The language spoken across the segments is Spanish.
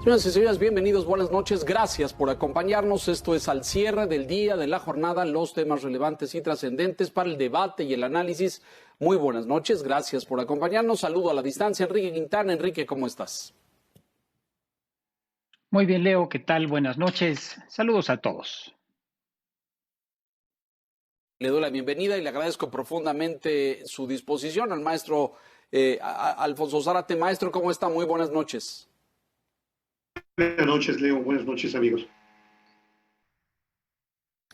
Señoras y señores, bienvenidos, buenas noches, gracias por acompañarnos. Esto es al cierre del día, de la jornada, los temas relevantes y trascendentes para el debate y el análisis. Muy buenas noches, gracias por acompañarnos. Saludo a la distancia, Enrique Quintana. Enrique, ¿cómo estás? Muy bien, Leo, ¿qué tal? Buenas noches. Saludos a todos. Le doy la bienvenida y le agradezco profundamente su disposición al maestro Alfonso Zárate. Maestro, ¿cómo está? Muy buenas noches. Buenas noches, Leo. Buenas noches, amigos.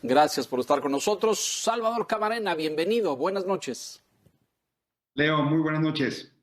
Gracias por estar con nosotros. Salvador Camarena, bienvenido. Buenas noches. Leo, muy buenas noches.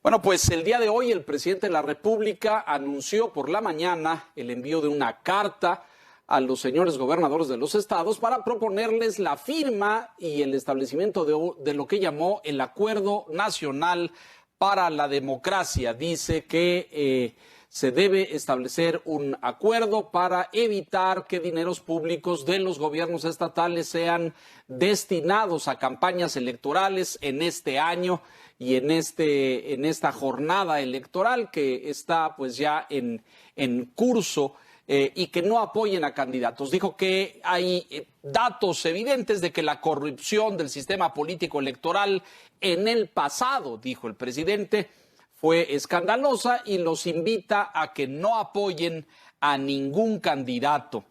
Bueno, pues el día de hoy el presidente de la República anunció por la mañana el envío de una carta a los señores gobernadores de los estados para proponerles la firma y el establecimiento de lo que llamó el Acuerdo Nacional para la Democracia. Dice que se debe establecer un acuerdo para evitar que dineros públicos de los gobiernos estatales sean destinados a campañas electorales en este año y en esta jornada electoral que está pues ya en curso. Y que no apoyen a candidatos. Dijo que hay datos evidentes de que la corrupción del sistema político electoral en el pasado, dijo el presidente, fue escandalosa y los invita a que no apoyen a ningún candidato.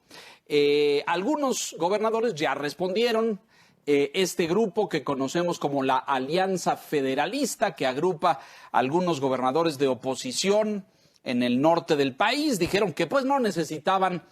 Algunos gobernadores ya respondieron. Este grupo que conocemos como la Alianza Federalista, que agrupa a algunos gobernadores de oposición en el norte del país, dijeron que pues no necesitaban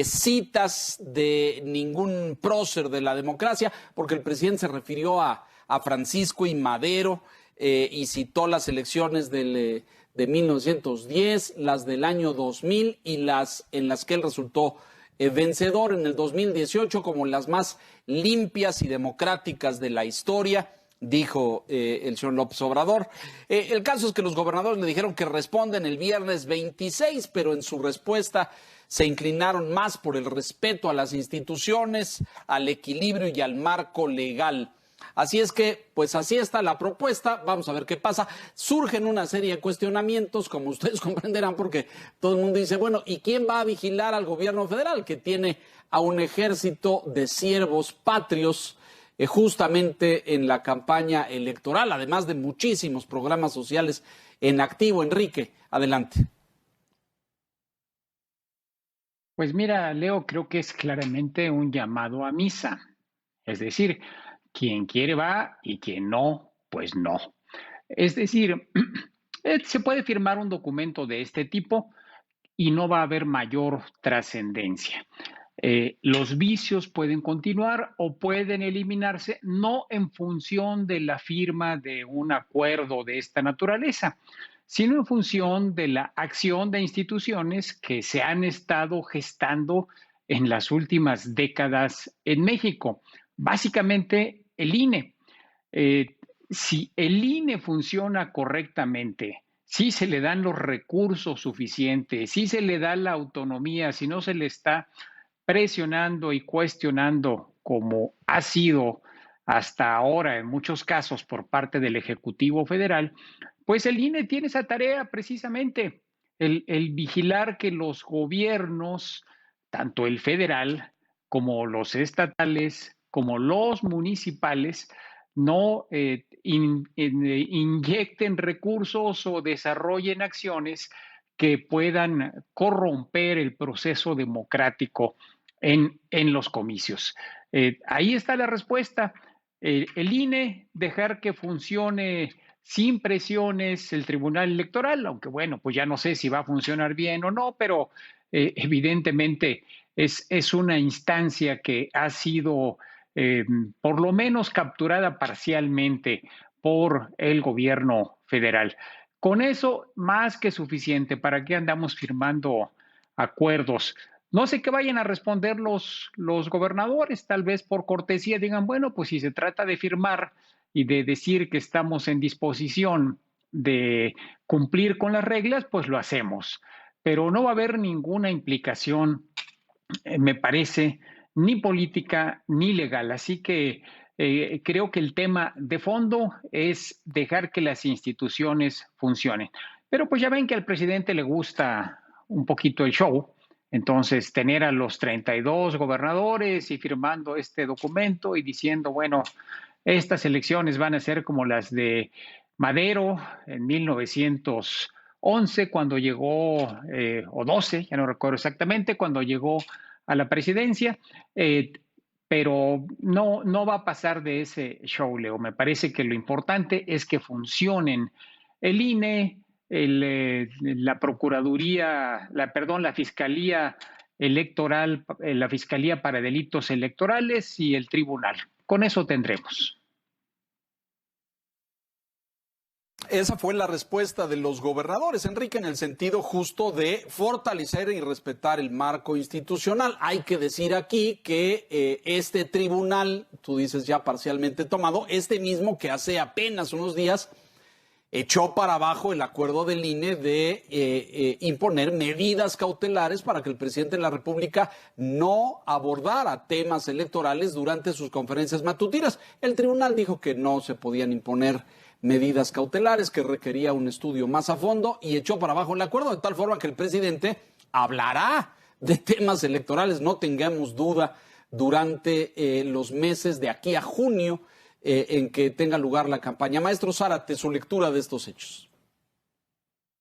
citas de ningún prócer de la democracia, porque el presidente se refirió a Francisco I. Madero y citó las elecciones de 1910, las del año 2000 y las en las que él resultó vencedor en el 2018 como las más limpias y democráticas de la historia. Dijo el señor López Obrador. El caso es que los gobernadores le dijeron que responden el viernes 26, pero en su respuesta se inclinaron más por el respeto a las instituciones, al equilibrio y al marco legal. Así es que, pues así está la propuesta. Vamos a ver qué pasa. Surgen una serie de cuestionamientos, como ustedes comprenderán, porque todo el mundo dice, bueno, ¿y quién va a vigilar al gobierno federal que tiene a un ejército de siervos patrios justamente en la campaña electoral, además de muchísimos programas sociales en activo? Enrique, adelante. Pues mira, Leo, creo que es claramente un llamado a misa. Es decir, quien quiere va y quien no, pues no. Es decir, se puede firmar un documento de este tipo y no va a haber mayor trascendencia. Los vicios pueden continuar o pueden eliminarse, no en función de la firma de un acuerdo de esta naturaleza, sino en función de la acción de instituciones que se han estado gestando en las últimas décadas en México. Básicamente, el INE. Si el INE funciona correctamente, si se le dan los recursos suficientes, si se le da la autonomía, si no se le está presionando y cuestionando como ha sido hasta ahora en muchos casos por parte del Ejecutivo Federal, pues el INE tiene esa tarea precisamente, el vigilar que los gobiernos, tanto el federal como los estatales, como los municipales, no inyecten recursos o desarrollen acciones que puedan corromper el proceso democrático en los comicios. Ahí está la respuesta. El INE, dejar que funcione sin presiones el Tribunal Electoral, aunque bueno, pues ya no sé si va a funcionar bien o no, pero evidentemente es una instancia que ha sido por lo menos capturada parcialmente por el gobierno federal. Con eso, más que suficiente. ¿Para qué andamos firmando acuerdos? No sé qué vayan a responder los gobernadores, tal vez por cortesía digan, bueno, pues si se trata de firmar y de decir que estamos en disposición de cumplir con las reglas, pues lo hacemos. Pero no va a haber ninguna implicación, me parece, ni política ni legal. Así que Creo que el tema de fondo es dejar que las instituciones funcionen. Pero pues ya ven que al presidente le gusta un poquito el show. Entonces, tener a los 32 gobernadores y firmando este documento y diciendo, bueno, estas elecciones van a ser como las de Madero en 1911, cuando llegó, o 12, ya no recuerdo exactamente, cuando llegó a la presidencia. Pero no va a pasar de ese show, Leo. Me parece que lo importante es que funcionen el INE, la Procuraduría, la Fiscalía Electoral, la Fiscalía para Delitos Electorales y el Tribunal. Con eso tendremos. Esa fue la respuesta de los gobernadores, Enrique, en el sentido justo de fortalecer y respetar el marco institucional. Hay que decir aquí que este tribunal, tú dices ya parcialmente tomado, este mismo que hace apenas unos días echó para abajo el acuerdo del INE de imponer medidas cautelares para que el presidente de la República no abordara temas electorales durante sus conferencias matutinas. El tribunal dijo que no se podían imponer medidas cautelares, que requería un estudio más a fondo y echó para abajo el acuerdo, de tal forma que el presidente hablará de temas electorales, no tengamos duda, durante los meses de aquí a junio en que tenga lugar la campaña. Maestro Zárate, su lectura de estos hechos.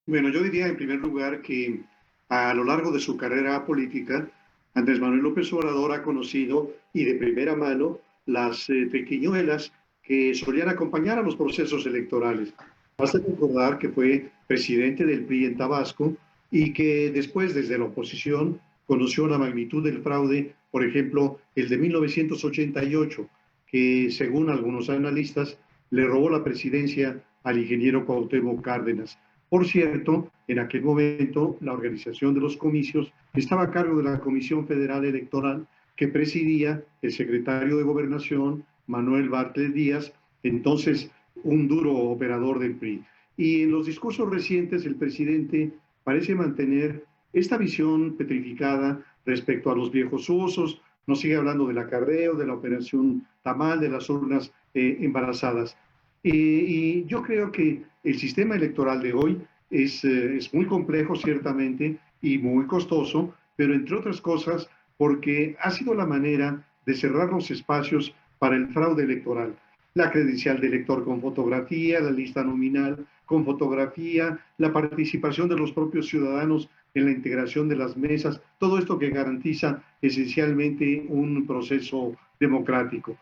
Bueno, yo diría en primer lugar que a lo largo de su carrera política, Andrés Manuel López Obrador ha conocido y de primera mano las triquiñuelas que solían acompañar a los procesos electorales. Basta recordar que fue presidente del PRI en Tabasco y que después, desde la oposición, conoció la magnitud del fraude, por ejemplo, el de 1988, que según algunos analistas le robó la presidencia al ingeniero Cuauhtémoc Cárdenas. Por cierto, en aquel momento la organización de los comicios estaba a cargo de la Comisión Federal Electoral que presidía el secretario de Gobernación, Manuel Bartlett Díaz, entonces un duro operador del PRI. Y en los discursos recientes el presidente parece mantener esta visión petrificada respecto a los viejos usos, nos sigue hablando del acarreo, de la operación Tamal, de las urnas embarazadas. Y yo creo que el sistema electoral de hoy es muy complejo, ciertamente, y muy costoso, pero entre otras cosas, porque ha sido la manera de cerrar los espacios para el fraude electoral. La credencial de elector con fotografía, la lista nominal con fotografía, la participación de los propios ciudadanos en la integración de las mesas, todo esto que garantiza esencialmente un proceso democrático.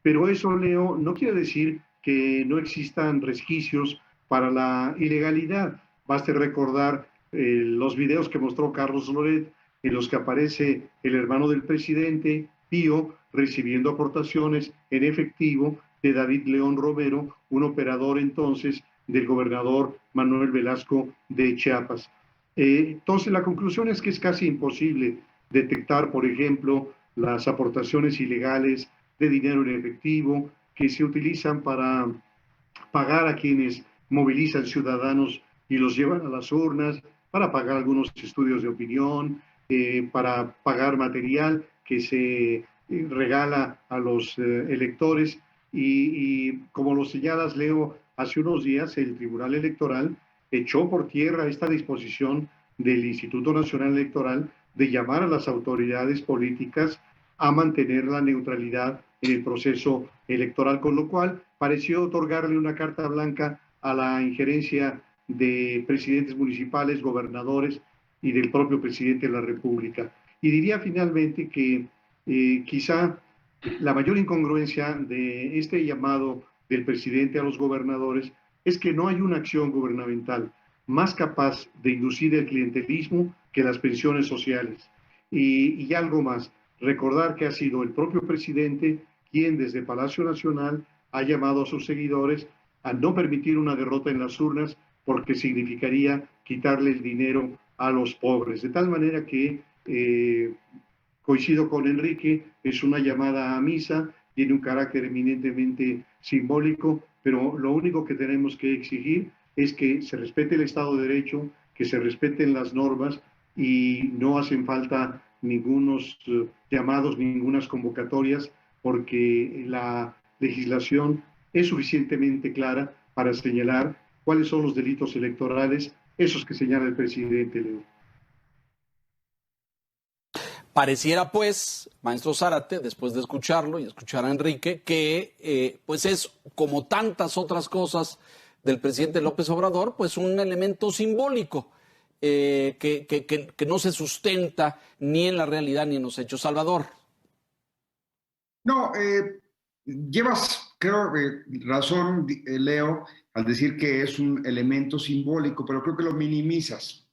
Pero eso, Leo, no quiere decir que no existan resquicios para la ilegalidad. Baste recordar los videos que mostró Carlos Loret, en los que aparece el hermano del presidente, Pío, recibiendo aportaciones en efectivo de David León Romero, un operador entonces del gobernador Manuel Velasco de Chiapas. Entonces, la conclusión es que es casi imposible detectar, por ejemplo, las aportaciones ilegales de dinero en efectivo que se utilizan para pagar a quienes movilizan ciudadanos y los llevan a las urnas, para pagar algunos estudios de opinión, para pagar material que se regala a los electores. Y como lo señalas, Leo, hace unos días el Tribunal Electoral echó por tierra esta disposición del Instituto Nacional Electoral de llamar a las autoridades políticas a mantener la neutralidad en el proceso electoral, con lo cual pareció otorgarle una carta blanca a la injerencia de presidentes municipales, gobernadores y del propio presidente de la República. Y diría finalmente que quizá la mayor incongruencia de este llamado del presidente a los gobernadores es que no hay una acción gubernamental más capaz de inducir el clientelismo que las pensiones sociales. Y algo más, recordar que ha sido el propio presidente quien desde Palacio Nacional ha llamado a sus seguidores a no permitir una derrota en las urnas porque significaría quitarle el dinero a los pobres. De tal manera que coincido con Enrique, es una llamada a misa, tiene un carácter eminentemente simbólico, pero lo único que tenemos que exigir es que se respete el Estado de Derecho, que se respeten las normas y no hacen falta ningunos llamados, ningunas convocatorias, porque la legislación es suficientemente clara para señalar cuáles son los delitos electorales, esos que señala el presidente, Leo. Pareciera, pues, maestro Zárate, después de escucharlo y escuchar a Enrique, que pues es, como tantas otras cosas del presidente López Obrador, pues un elemento simbólico que no se sustenta ni en la realidad ni en los hechos. Salvador. No, llevas, creo, razón, Leo, al decir que es un elemento simbólico, pero creo que lo minimizas.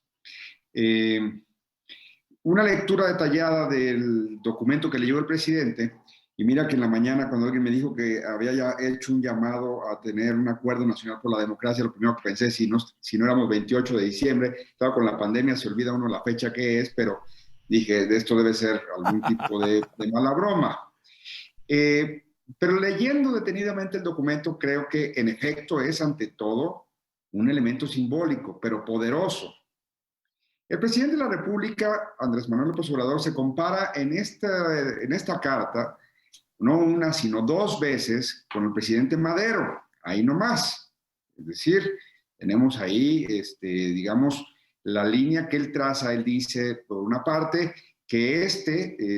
Una lectura detallada del documento que leyó el presidente, y mira que en la mañana cuando alguien me dijo que había ya hecho un llamado a tener un acuerdo nacional por la democracia, lo primero que pensé, si no éramos 28 de diciembre, estaba con la pandemia, se olvida uno la fecha que es, pero dije, de esto debe ser algún tipo de mala broma. Pero leyendo detenidamente el documento, creo que en efecto es ante todo un elemento simbólico, pero poderoso. El presidente de la República, Andrés Manuel López Obrador, se compara en esta carta, no una, sino dos veces, con el presidente Madero, ahí nomás. Es decir, tenemos ahí, digamos, la línea que él traza. Él dice, por una parte, que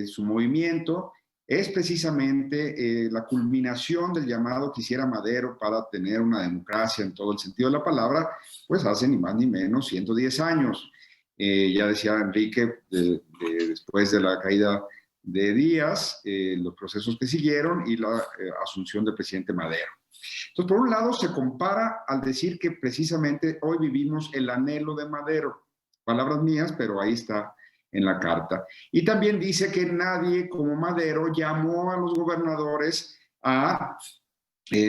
su movimiento es precisamente la culminación del llamado que hiciera Madero para tener una democracia en todo el sentido de la palabra, pues hace ni más ni menos 110 años. Ya decía Enrique, después de la caída de Díaz, los procesos que siguieron y la asunción del presidente Madero. Entonces, por un lado, se compara al decir que precisamente hoy vivimos el anhelo de Madero. Palabras mías, pero ahí está en la carta. Y también dice que nadie como Madero llamó a los gobernadores a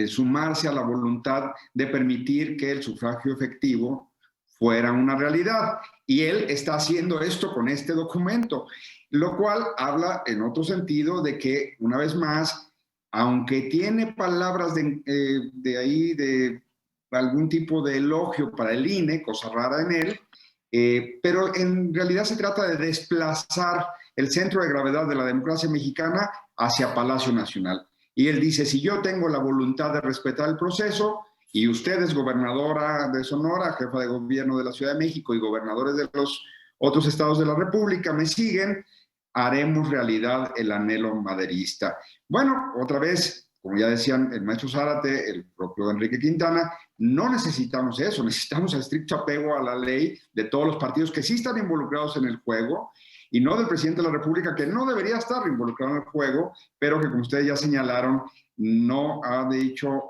sumarse a la voluntad de permitir que el sufragio efectivo fuera una realidad. Y él está haciendo esto con este documento, lo cual habla en otro sentido de que, una vez más, aunque tiene palabras de algún tipo de elogio para el INE, cosa rara en él, pero en realidad se trata de desplazar el centro de gravedad de la democracia mexicana hacia Palacio Nacional. Y él dice, si yo tengo la voluntad de respetar el proceso, y usted es gobernadora de Sonora, jefa de gobierno de la Ciudad de México y gobernadores de los otros estados de la República me siguen, haremos realidad el anhelo maderista. Bueno, otra vez, como ya decían el maestro Zárate, el propio Enrique Quintana, no necesitamos eso, necesitamos el estricto apego a la ley de todos los partidos que sí están involucrados en el juego, y no del presidente de la República, que no debería estar involucrado en el juego, pero que, como ustedes ya señalaron, no ha dicho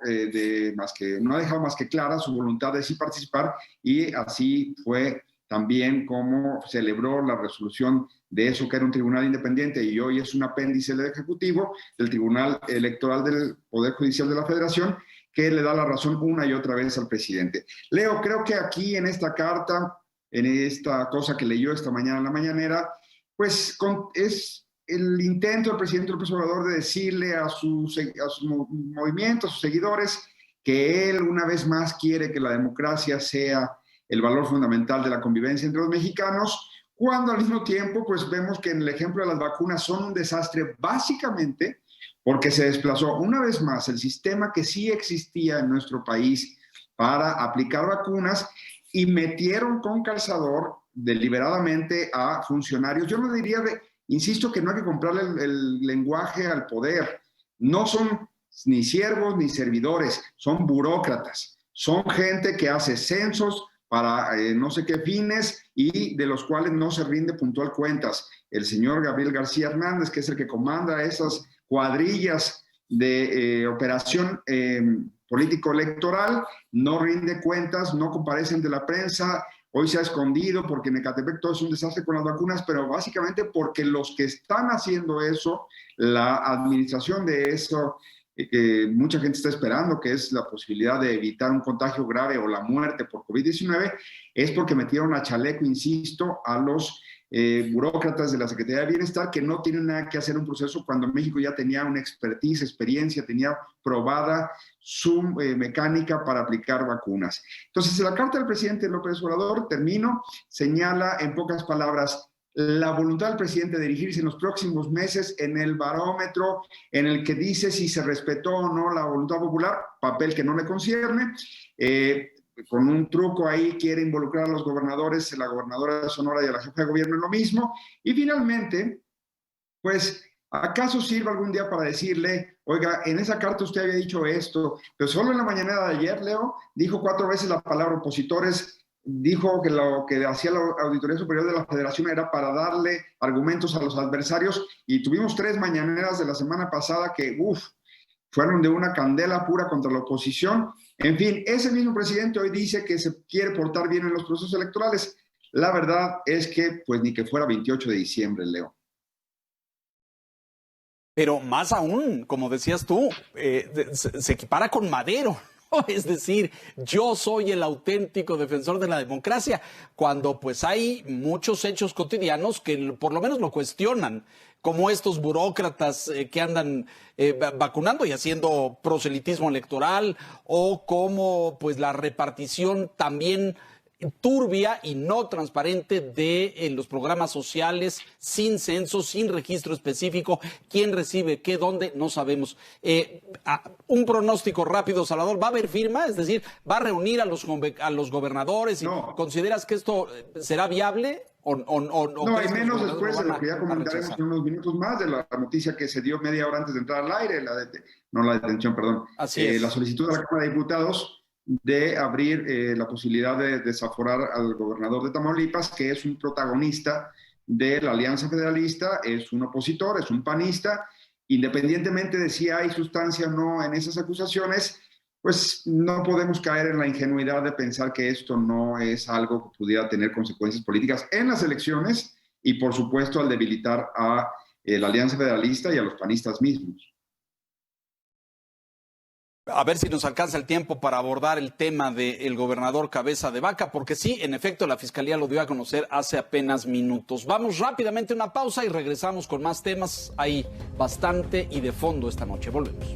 no ha dejado más que clara su voluntad de sí participar, y así fue también como celebró la resolución de eso que era un tribunal independiente y hoy es un apéndice del Ejecutivo, del Tribunal Electoral del Poder Judicial de la Federación, que le da la razón una y otra vez al presidente. Leo, creo que aquí en esta carta, en esta cosa que leyó esta mañana en la mañanera, pues es el intento del presidente López Obrador de decirle a su movimiento, a sus seguidores, que él una vez más quiere que la democracia sea el valor fundamental de la convivencia entre los mexicanos, cuando al mismo tiempo pues vemos que en el ejemplo de las vacunas son un desastre básicamente porque se desplazó una vez más el sistema que sí existía en nuestro país para aplicar vacunas y metieron con calzador deliberadamente a funcionarios. Yo no diría, insisto, que no hay que comprarle el lenguaje al poder. No son ni siervos ni servidores, son burócratas. Son gente que hace censos para no sé qué fines y de los cuales no se rinde puntual cuentas. El señor Gabriel García Hernández, que es el que comanda esas cuadrillas de operación político-electoral, no rinde cuentas, no comparece ante la prensa. Hoy se ha escondido porque en Ecatepec todo es un desastre con las vacunas, pero básicamente porque los que están haciendo eso, la administración de eso, que mucha gente está esperando, que es la posibilidad de evitar un contagio grave o la muerte por COVID-19, es porque metieron a chaleco, insisto, a los burócratas de la Secretaría de Bienestar que no tienen nada que hacer en un proceso cuando México ya tenía una experiencia, tenía probada su mecánica para aplicar vacunas. Entonces, la carta del presidente López Obrador, termino, señala en pocas palabras la voluntad del presidente de dirigirse en los próximos meses en el barómetro en el que dice si se respetó o no la voluntad popular, papel que no le concierne. Con un truco ahí quiere involucrar a los gobernadores, la gobernadora de Sonora y a la jefa de gobierno en lo mismo. Y finalmente, pues, ¿acaso sirve algún día para decirle, oiga, en esa carta usted había dicho esto, pero solo en la mañana de ayer, Leo, dijo 4 veces la palabra opositores, dijo que lo que hacía la Auditoría Superior de la Federación era para darle argumentos a los adversarios, y tuvimos 3 mañaneras de la semana pasada que, fueron de una candela pura contra la oposición. En fin, ese mismo presidente hoy dice que se quiere portar bien en los procesos electorales. La verdad es que, pues, ni que fuera 28 de diciembre, Leo. Pero más aún, como decías tú, se equipara con Madero, ¿no? Es decir, yo soy el auténtico defensor de la democracia, cuando pues hay muchos hechos cotidianos que por lo menos lo cuestionan, como estos burócratas que andan vacunando y haciendo proselitismo electoral, o como pues la repartición también turbia y no transparente de los programas sociales, sin censo, sin registro específico, quién recibe qué, dónde, no sabemos. Un pronóstico rápido, Salvador, ¿va a haber firma? Es decir, ¿va a reunir a los gobernadores? No. ¿Consideras que esto será viable? No, hay menos después de lo que ya comentaremos en unos minutos más, de la noticia que se dio media hora antes de entrar al aire, la detención, perdón. Así es. La solicitud de la Cámara de Diputados de abrir la posibilidad de desaforar al gobernador de Tamaulipas, que es un protagonista de la Alianza Federalista, es un opositor, es un panista, independientemente de si hay sustancia o no en esas acusaciones, pues no podemos caer en la ingenuidad de pensar que esto no es algo que pudiera tener consecuencias políticas en las elecciones y, por supuesto, al debilitar a la Alianza Federalista y a los panistas mismos. A ver si nos alcanza el tiempo para abordar el tema del gobernador Cabeza de Vaca, porque sí, en efecto, la Fiscalía lo dio a conocer hace apenas minutos. Vamos rápidamente a una pausa y regresamos con más temas. Hay bastante y de fondo esta noche. Volvemos.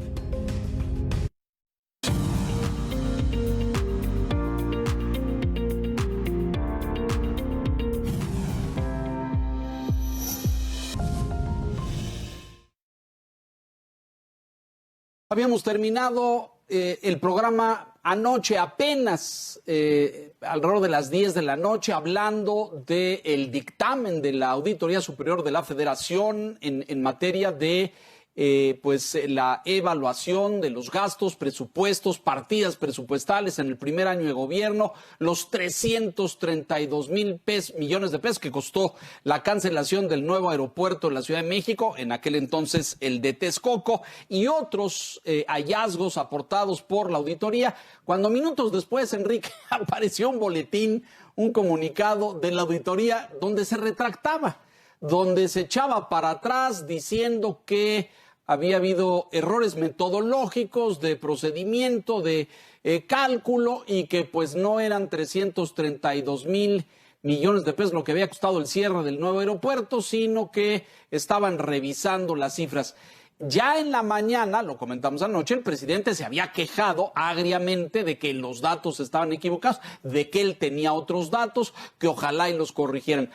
Habíamos terminado el programa anoche apenas, alrededor de las 10 de la noche, hablando del dictamen de la Auditoría Superior de la Federación en materia de pues la evaluación de los gastos, presupuestos, partidas presupuestales en el primer año de gobierno, los 332 mil millones de pesos que costó la cancelación del nuevo aeropuerto en la Ciudad de México, en aquel entonces el de Texcoco, y otros hallazgos aportados por la auditoría, cuando minutos después, Enrique, apareció un boletín, un comunicado de la auditoría donde se retractaba, donde se echaba para atrás diciendo que había habido errores metodológicos de procedimiento, de cálculo, y que pues no eran 332 mil millones de pesos lo que había costado el cierre del nuevo aeropuerto, sino que estaban revisando las cifras. Ya en la mañana, lo comentamos anoche, el presidente se había quejado agriamente de que los datos estaban equivocados, de que él tenía otros datos, que ojalá y los corrigieran.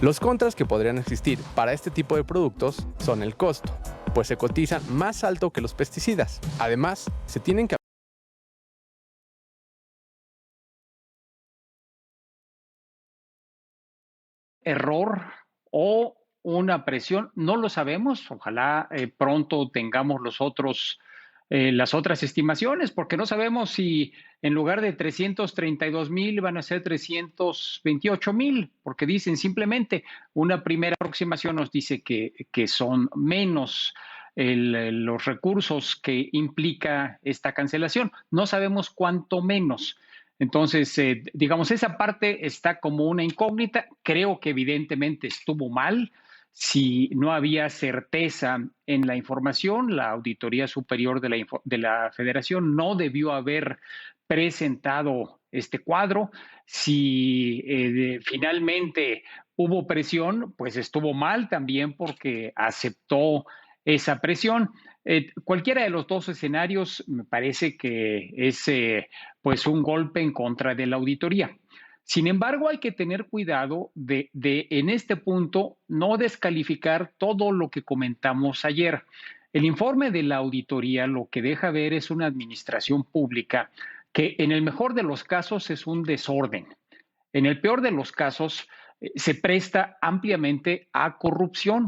Los contras que podrían existir para este tipo de productos son el costo, pues se cotizan más alto que los pesticidas. Además, se tienen que error o una presión, no lo sabemos, ojalá pronto tengamos las otras estimaciones, porque no sabemos si en lugar de 332,000 van a ser 328,000, porque dicen simplemente una primera aproximación nos dice que son menos los recursos que implica esta cancelación. No sabemos cuánto menos. Entonces, digamos, esa parte está como una incógnita. Creo que evidentemente estuvo mal. Si no había certeza en la información, la Auditoría Superior de la Federación no debió haber presentado este cuadro. Si finalmente hubo presión, pues estuvo mal también porque aceptó esa presión. Cualquiera de los dos escenarios me parece que es pues un golpe en contra de la auditoría. Sin embargo, hay que tener cuidado de en este punto no descalificar todo lo que comentamos ayer. El informe de la auditoría lo que deja ver es una administración pública que en el mejor de los casos es un desorden. En el peor de los casos se presta ampliamente a corrupción.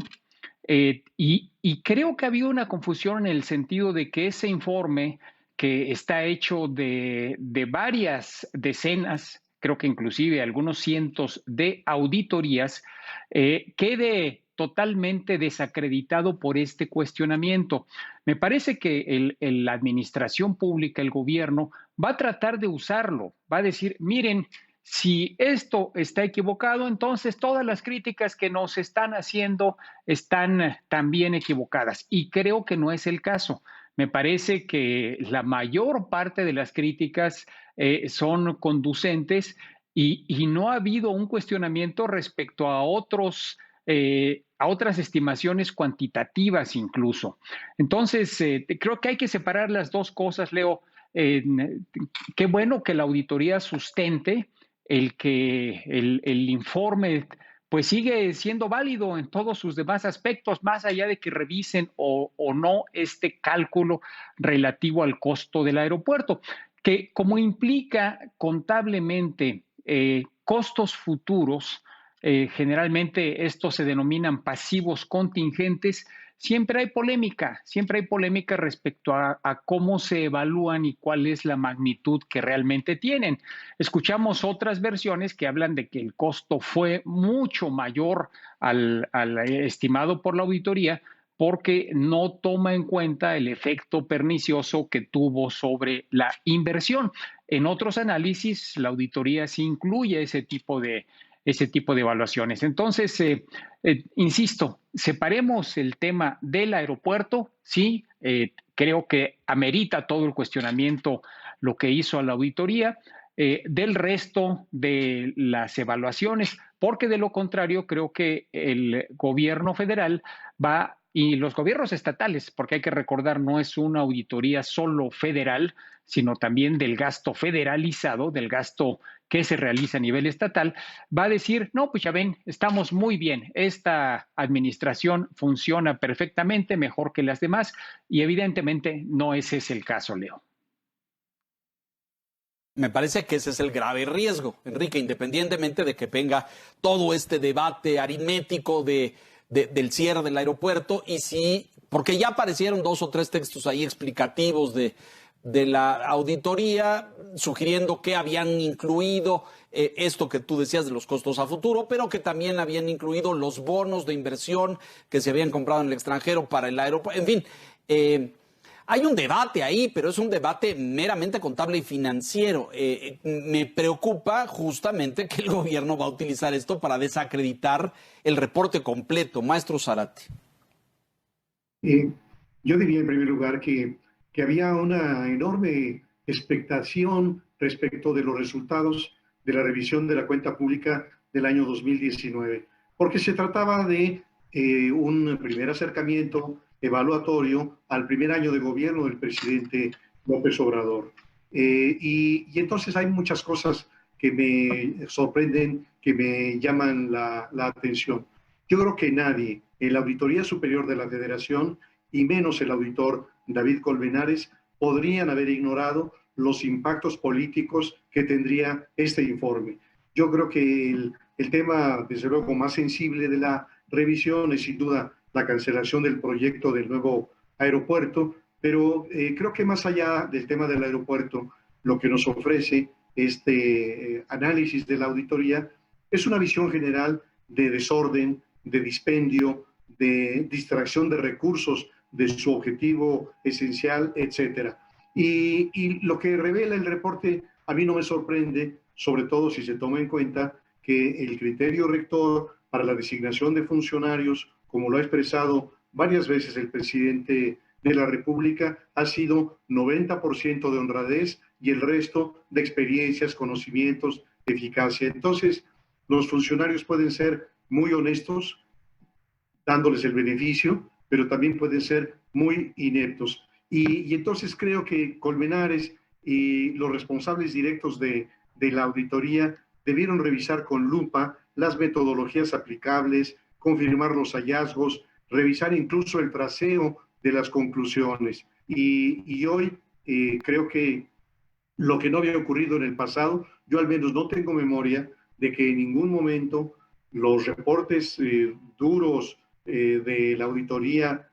Y creo que ha habido una confusión en el sentido de que ese informe, que está hecho de varias decenas, creo que inclusive algunos cientos de auditorías, quede totalmente desacreditado por este cuestionamiento. Me parece que la administración pública, el gobierno, va a tratar de usarlo, va a decir, miren, si esto está equivocado, entonces todas las críticas que nos están haciendo están también equivocadas. Y creo que no es el caso. Me parece que la mayor parte de las críticas son conducentes y no ha habido un cuestionamiento respecto a otras estimaciones cuantitativas incluso. Entonces, creo que hay que separar las dos cosas, Leo. Qué bueno que la auditoría sustente el informe pues sigue siendo válido en todos sus demás aspectos, más allá de que revisen o no este cálculo relativo al costo del aeropuerto, que como implica contablemente costos futuros, generalmente estos se denominan pasivos contingentes. Siempre hay polémica respecto a cómo se evalúan y cuál es la magnitud que realmente tienen. Escuchamos otras versiones que hablan de que el costo fue mucho mayor al estimado por la auditoría porque no toma en cuenta el efecto pernicioso que tuvo sobre la inversión. En otros análisis, la auditoría sí incluye ese tipo de evaluaciones. Entonces, insisto, separemos el tema del aeropuerto, sí, creo que amerita todo el cuestionamiento lo que hizo la auditoría, del resto de las evaluaciones, porque de lo contrario creo que el gobierno federal va y los gobiernos estatales, porque hay que recordar, no es una auditoría solo federal, sino también del gasto federalizado, del gasto que se realiza a nivel estatal, va a decir, no, pues ya ven, estamos muy bien, esta administración funciona perfectamente, mejor que las demás, y evidentemente no ese es el caso, Leo. Me parece que ese es el grave riesgo, Enrique, independientemente de que venga todo este debate aritmético del cierre del aeropuerto, y sí, porque ya aparecieron 2 o 3 textos ahí explicativos de la auditoría, sugiriendo que habían incluido esto que tú decías de los costos a futuro, pero que también habían incluido los bonos de inversión que se habían comprado en el extranjero para el aeropuerto. En fin, hay un debate ahí, pero es un debate meramente contable y financiero. Me preocupa justamente que el gobierno va a utilizar esto para desacreditar el reporte completo. Maestro Zárate. Yo diría en primer lugar que había una enorme expectación respecto de los resultados de la revisión de la cuenta pública del año 2019, porque se trataba de un primer acercamiento evaluatorio al primer año de gobierno del presidente López Obrador. Y entonces hay muchas cosas que me sorprenden, que me llaman la atención. Yo creo que nadie en la Auditoría Superior de la Federación, y menos el auditor David Colmenares, podrían haber ignorado los impactos políticos que tendría este informe. Yo creo que el tema, desde luego, más sensible de la revisión es sin duda la cancelación del proyecto del nuevo aeropuerto, pero creo que más allá del tema del aeropuerto, lo que nos ofrece este análisis de la auditoría es una visión general de desorden, de dispendio, de distracción de recursos de su objetivo esencial, etcétera. Y lo que revela el reporte a mí no me sorprende, sobre todo si se toma en cuenta que el criterio rector para la designación de funcionarios, como lo ha expresado varias veces el presidente de la República, ha sido 90% de honradez y el resto de experiencias, conocimientos, eficacia. Entonces, los funcionarios pueden ser muy honestos, dándoles el beneficio, pero también pueden ser muy ineptos. Y entonces creo que Colmenares y los responsables directos de la auditoría debieron revisar con lupa las metodologías aplicables, confirmar los hallazgos, revisar incluso el traceo de las conclusiones. Y hoy creo que lo que no había ocurrido en el pasado, yo al menos no tengo memoria de que en ningún momento los reportes duros de la auditoría,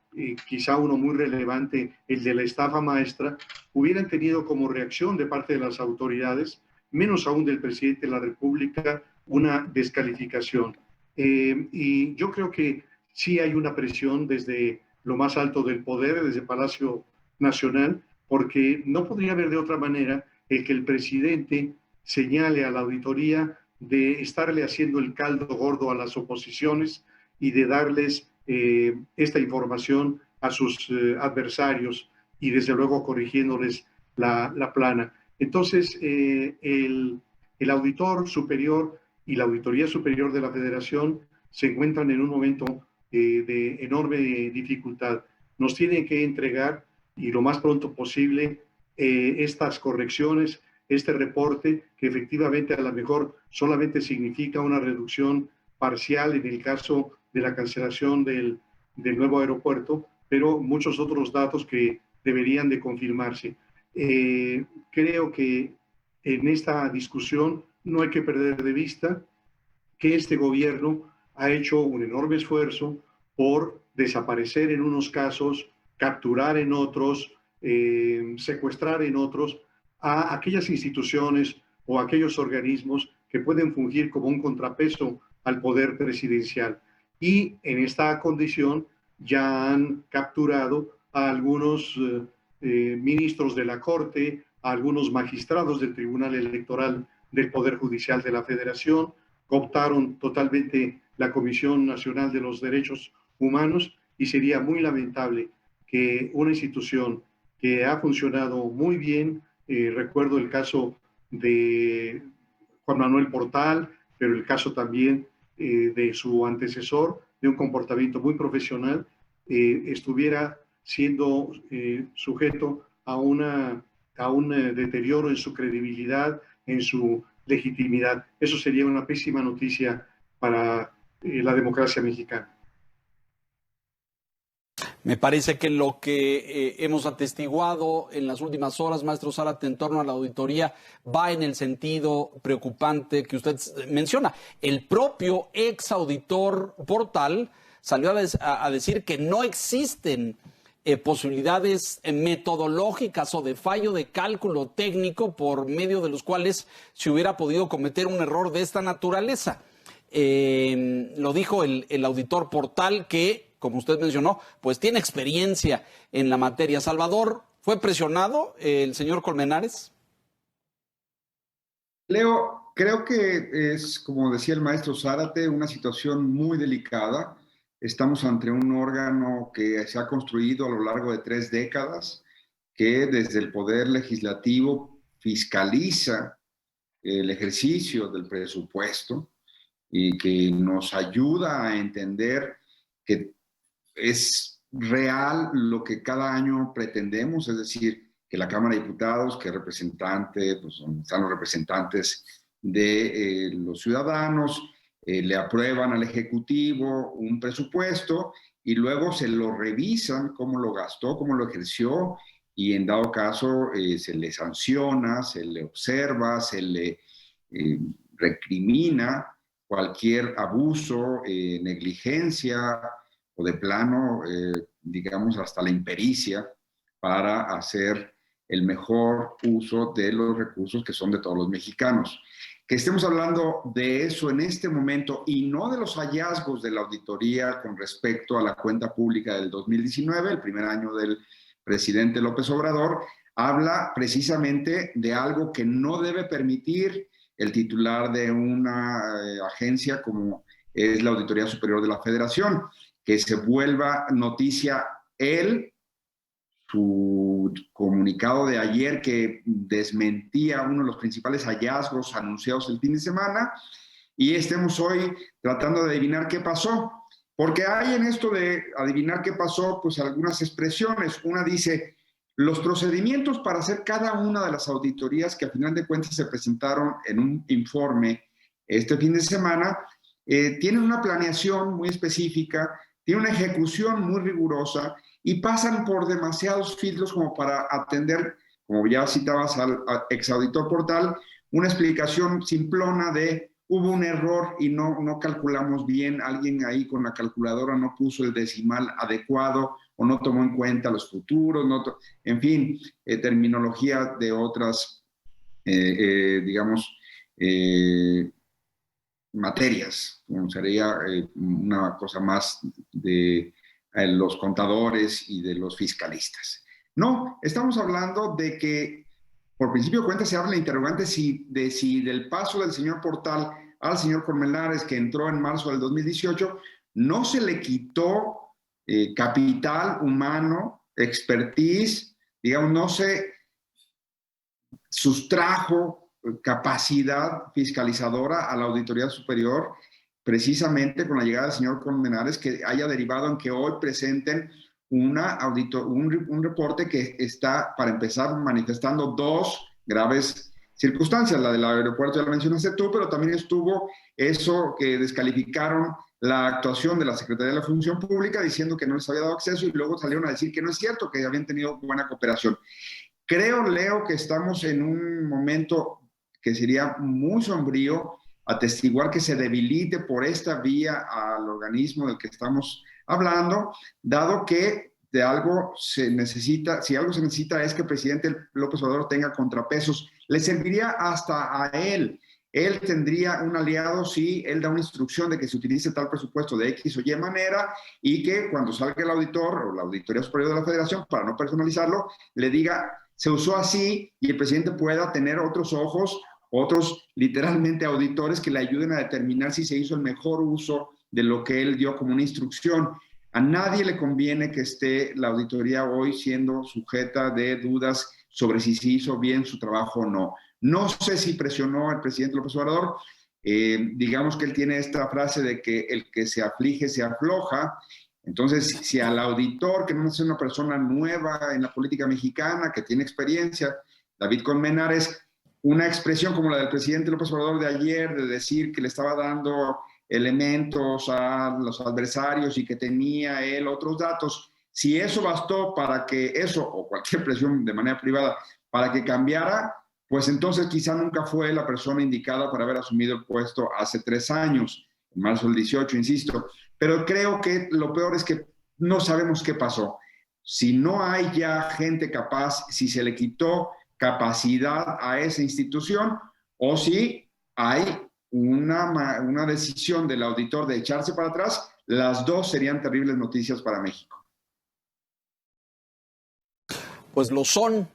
quizá uno muy relevante, el de la estafa maestra, hubieran tenido como reacción de parte de las autoridades, menos aún del presidente de la República, una descalificación. Y yo creo que sí hay una presión desde lo más alto del poder, desde Palacio Nacional, porque no podría haber de otra manera el que el presidente señale a la auditoría de estarle haciendo el caldo gordo a las oposiciones y de darles esta información a sus adversarios y desde luego corrigiéndoles la plana. Entonces, el auditor superior y la Auditoría Superior de la Federación se encuentran en un momento de enorme dificultad. Nos tienen que entregar, y lo más pronto posible, estas correcciones, este reporte, que efectivamente a lo mejor solamente significa una reducción parcial en el caso de la cancelación del nuevo aeropuerto, pero muchos otros datos que deberían de confirmarse. Creo que en esta discusión no hay que perder de vista que este gobierno ha hecho un enorme esfuerzo por desaparecer en unos casos, capturar en otros, secuestrar en otros a aquellas instituciones o aquellos organismos que pueden fungir como un contrapeso al poder presidencial. Y en esta condición ya han capturado a algunos ministros de la Corte, a algunos magistrados del Tribunal Electoral del Poder Judicial de la Federación, cooptaron totalmente la Comisión Nacional de los Derechos Humanos y sería muy lamentable que una institución que ha funcionado muy bien, recuerdo el caso de Juan Manuel Portal, pero el caso también de su antecesor, de un comportamiento muy profesional, estuviera siendo sujeto a un deterioro en su credibilidad, en su legitimidad. Eso sería una pésima noticia para la democracia mexicana. Me parece que lo que hemos atestiguado en las últimas horas, maestro Zárate, en torno a la auditoría, va en el sentido preocupante que usted menciona. El propio ex auditor Portal salió a decir que no existen posibilidades metodológicas o de fallo de cálculo técnico por medio de los cuales se hubiera podido cometer un error de esta naturaleza. Lo dijo el auditor Portal, que, como usted mencionó, pues tiene experiencia en la materia. Salvador, ¿fue presionado el señor Colmenares? Leo, creo que es, como decía el maestro Zárate, una situación muy delicada. Estamos ante un órgano que se ha construido a lo largo de 3 décadas, que desde el Poder Legislativo fiscaliza el ejercicio del presupuesto y que nos ayuda a entender que es real lo que cada año pretendemos, es decir, que la Cámara de Diputados, que representante, pues donde están los representantes de los ciudadanos, le aprueban al Ejecutivo un presupuesto y luego se lo revisan cómo lo gastó, cómo lo ejerció, y en dado caso se le sanciona, se le observa, se le recrimina cualquier abuso, negligencia o de plano, digamos, hasta la impericia para hacer el mejor uso de los recursos que son de todos los mexicanos. Que estemos hablando de eso en este momento y no de los hallazgos de la auditoría con respecto a la cuenta pública del 2019, el primer año del presidente López Obrador, habla precisamente de algo que no debe permitir el titular de una agencia como es la Auditoría Superior de la Federación, que se vuelva noticia su comunicado de ayer que desmentía uno de los principales hallazgos anunciados el fin de semana, y estemos hoy tratando de adivinar qué pasó, Porque hay en esto de adivinar qué pasó, pues algunas expresiones. Una dice, los procedimientos para hacer cada una de las auditorías que a final de cuentas se presentaron en un informe este fin de semana, tienen una planeación muy específica, tienen una ejecución muy rigurosa y pasan por demasiados filtros como para atender, como ya citabas al exauditor Portal, una explicación simplona de hubo un error y no calculamos bien, alguien ahí con la calculadora no puso el decimal adecuado o no tomó en cuenta los futuros, en fin, terminología de otras, digamos, materias, como sería una cosa más de los contadores y de los fiscalistas. No, estamos hablando de que, por principio de cuentas, se abre la interrogante si del paso del señor Portal al señor Colmenares, que entró en marzo del 2018, no se le quitó capital humano, expertise, digamos, no se sustrajo capacidad fiscalizadora a la Auditoría Superior, precisamente con la llegada del señor Colmenares, que haya derivado en que hoy presenten un reporte que está, para empezar, manifestando dos graves circunstancias. La del aeropuerto ya la mencionaste tú, pero también estuvo eso que descalificaron la actuación de la Secretaría de la Función Pública diciendo que no les había dado acceso y luego salieron a decir que no es cierto, que habían tenido buena cooperación. Creo, Leo, que estamos en un momento que sería muy sombrío atestiguar que se debilite por esta vía al organismo del que estamos hablando, dado que de algo se necesita, si algo se necesita es que el presidente López Obrador tenga contrapesos. Le serviría hasta a él. Él tendría un aliado si él da una instrucción de que se utilice tal presupuesto de X o Y manera y que cuando salga el auditor o la Auditoría Superior de la Federación, para no personalizarlo, le diga, se usó así y el presidente pueda tener otros ojos, otros literalmente auditores que le ayuden a determinar si se hizo el mejor uso de lo que él dio como una instrucción. A nadie le conviene que esté la auditoría hoy siendo sujeta de dudas sobre si se hizo bien su trabajo o no. No sé si presionó al presidente López Obrador. Digamos que él tiene esta frase de que el que se aflige se afloja. Entonces, si al auditor, que no es una persona nueva en la política mexicana, que tiene experiencia, David Colmenares, una expresión como la del presidente López Obrador de ayer, de decir que le estaba dando elementos a los adversarios y que tenía él otros datos, si eso bastó para que eso, o cualquier presión de manera privada, para que cambiara, pues entonces quizá nunca fue la persona indicada para haber asumido el puesto hace 3 años, en marzo del 18, insisto. Pero creo que lo peor es que no sabemos qué pasó. Si no hay ya gente capaz, si se le quitó capacidad a esa institución, o si hay una decisión del auditor de echarse para atrás, las dos serían terribles noticias para México. Pues lo son,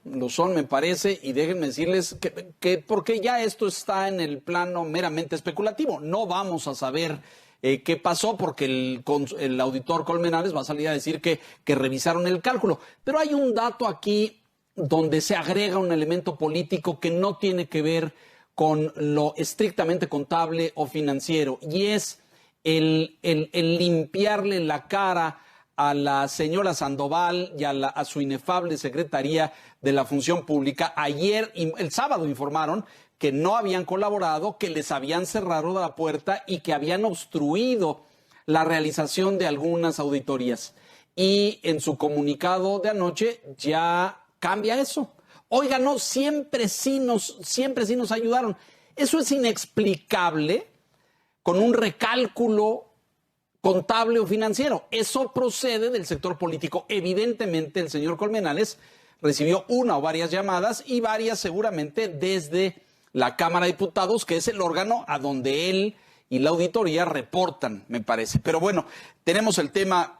me parece, y déjenme decirles que porque ya esto está en el plano meramente especulativo, no vamos a saber qué pasó porque el auditor Colmenares va a salir a decir que revisaron el cálculo, pero hay un dato aquí donde se agrega un elemento político que no tiene que ver con lo estrictamente contable o financiero, y es el limpiarle la cara a la señora Sandoval y a su inefable Secretaría de la Función Pública. Ayer, el sábado, informaron que no habían colaborado, que les habían cerrado la puerta y que habían obstruido la realización de algunas auditorías. Y en su comunicado de anoche ya cambia eso. Oiga, no, siempre sí nos ayudaron. Eso es inexplicable con un recálculo contable o financiero. Eso procede del sector político. Evidentemente, el señor Colmenares recibió una o varias llamadas y varias seguramente desde la Cámara de Diputados, que es el órgano a donde él y la auditoría reportan, me parece. Pero bueno, tenemos el tema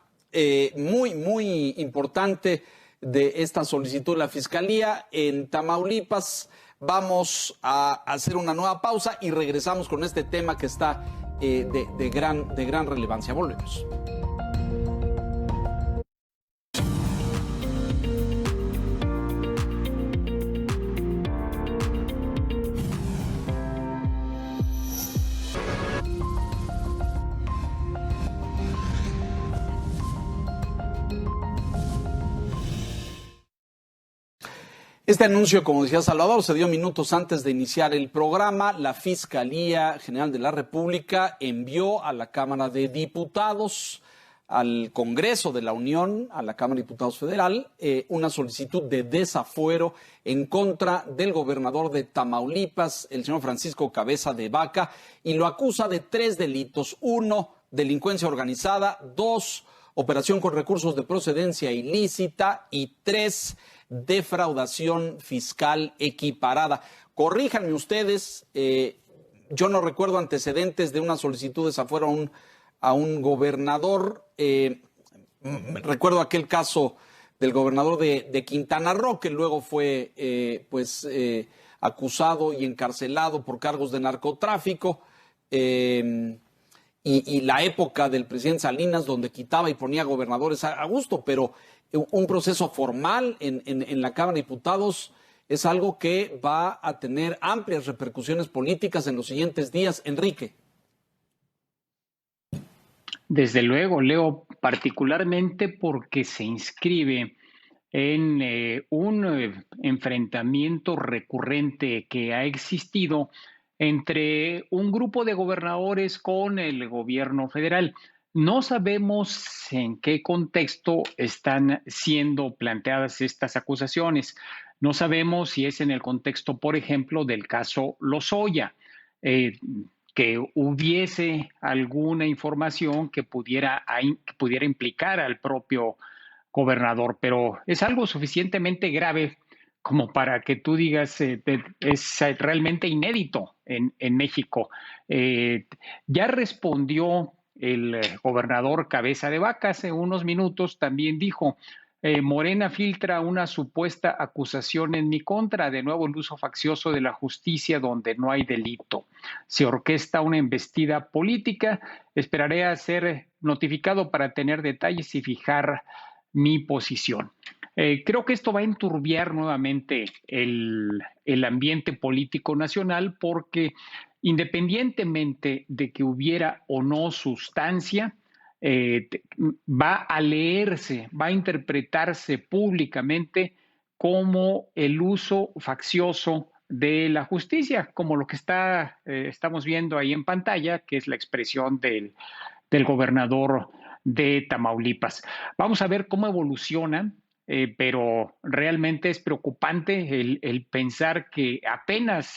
muy importante de esta solicitud de la Fiscalía en Tamaulipas. Vamos a hacer una nueva pausa y regresamos con este tema que está de gran relevancia. Volvemos. Este anuncio, como decía Salvador, se dio minutos antes de iniciar el programa. La Fiscalía General de la República envió a la Cámara de Diputados, al Congreso de la Unión, a la Cámara de Diputados Federal, una solicitud de desafuero en contra del gobernador de Tamaulipas, el señor Francisco Cabeza de Vaca, y lo acusa de 3 delitos. 1, delincuencia organizada. 2, operación con recursos de procedencia ilícita. Y 3, defraudación fiscal equiparada. Corríjanme ustedes, yo no recuerdo antecedentes de una solicitud de desafuero a un gobernador. Recuerdo aquel caso del gobernador de Quintana Roo, que luego fue acusado y encarcelado por cargos de narcotráfico. Y la época del presidente Salinas, donde quitaba y ponía gobernadores a gusto, pero un proceso formal en la Cámara de Diputados es algo que va a tener amplias repercusiones políticas en los siguientes días. Enrique. Desde luego, Leo, particularmente porque se inscribe en un enfrentamiento recurrente que ha existido entre un grupo de gobernadores con el gobierno federal. No sabemos en qué contexto están siendo planteadas estas acusaciones. No sabemos si es en el contexto, por ejemplo, del caso Lozoya, que hubiese alguna información que pudiera implicar al propio gobernador, pero es algo suficientemente grave como para que tú digas es realmente inédito en México. Ya respondió el gobernador Cabeza de Vaca hace unos minutos, también dijo: Morena filtra una supuesta acusación en mi contra, de nuevo el uso faccioso de la justicia donde no hay delito. Se orquesta una embestida política, esperaré a ser notificado para tener detalles y fijar mi posición. Creo que esto va a enturbiar nuevamente el ambiente político nacional, porque independientemente de que hubiera o no sustancia, va a leerse, va a interpretarse públicamente como el uso faccioso de la justicia, como lo que estamos viendo ahí en pantalla, que es la expresión del gobernador de Tamaulipas. Vamos a ver cómo evoluciona, pero realmente es preocupante el pensar que apenas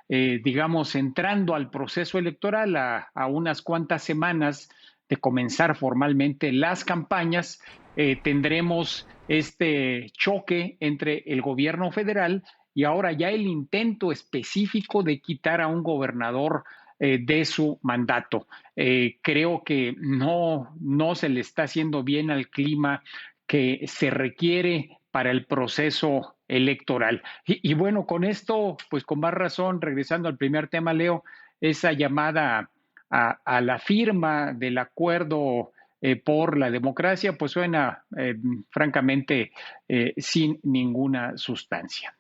digamos, entrando al proceso electoral a unas cuantas semanas de comenzar formalmente las campañas, tendremos este choque entre el gobierno federal y ahora ya el intento específico de quitar a un gobernador de su mandato. Creo que no se le está haciendo bien al clima que se requiere para el proceso electoral. Y bueno, con esto, pues con más razón, regresando al primer tema, Leo, esa llamada a la firma del acuerdo por la democracia, pues suena francamente sin ninguna sustancia.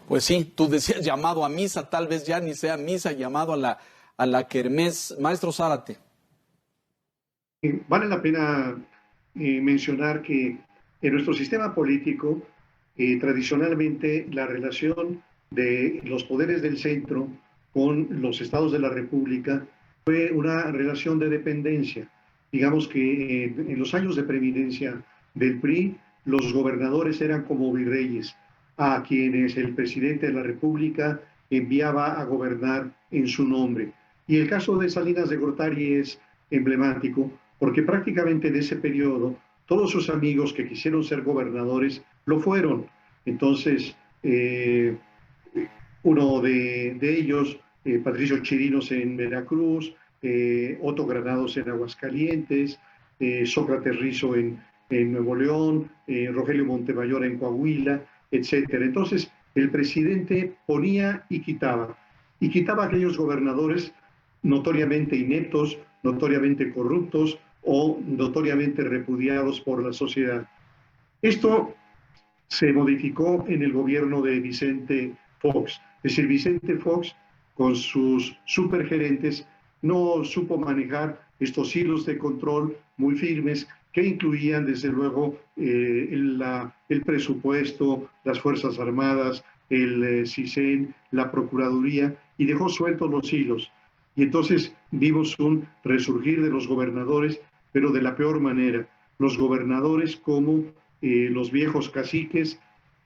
Pues sí, tú decías llamado a misa, tal vez ya ni sea misa, llamado a la kermés. Maestro Zárate. Vale la pena mencionar que en nuestro sistema político, tradicionalmente la relación de los poderes del centro con los estados de la República fue una relación de dependencia. Digamos que en los años de preeminencia del PRI, los gobernadores eran como virreyes, a quienes el presidente de la República enviaba a gobernar en su nombre. Y el caso de Salinas de Gortari es emblemático, porque prácticamente en ese periodo todos sus amigos que quisieron ser gobernadores lo fueron. Entonces, uno de ellos, Patricio Chirinos en Veracruz, Otto Granados en Aguascalientes, Sócrates Rizo en Nuevo León, Rogelio Montemayor en Coahuila, etcétera. Entonces, el presidente ponía y quitaba a aquellos gobernadores notoriamente ineptos, notoriamente corruptos o notoriamente repudiados por la sociedad. Esto se modificó en el gobierno de Vicente Fox. Es decir, Vicente Fox, con sus supergerentes, no supo manejar estos hilos de control muy firmes que incluían desde luego el presupuesto, las Fuerzas Armadas, el CISEN, la Procuraduría, y dejó sueltos los hilos. Y entonces vimos un resurgir de los gobernadores, pero de la peor manera. Los gobernadores como los viejos caciques,